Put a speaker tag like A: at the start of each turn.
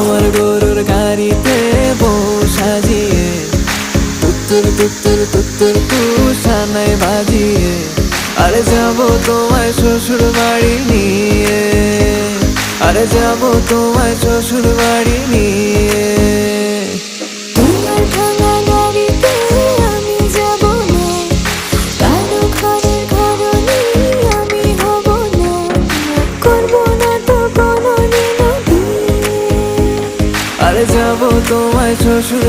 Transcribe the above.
A: আমার গরুর গাড়িতে বউ সাজিয়ে তুত্তুর তুত্তুর তুত্তুর তুষানায় বাজিয়ে আরে যাবো তোমায় শ্বশুর বাড়ি নিয়ে, আরে যাবো তোমায় শ্বশুর বাড়ি নিয়ে।
B: তোমার ভাঙা গাড়িতে আমি যাব না, কারো ঘরের ঘরনি আমি হব না, করব না তো কোনোদিনও বিয়ে।
A: আরে যাবো তোমায় শ্বশুর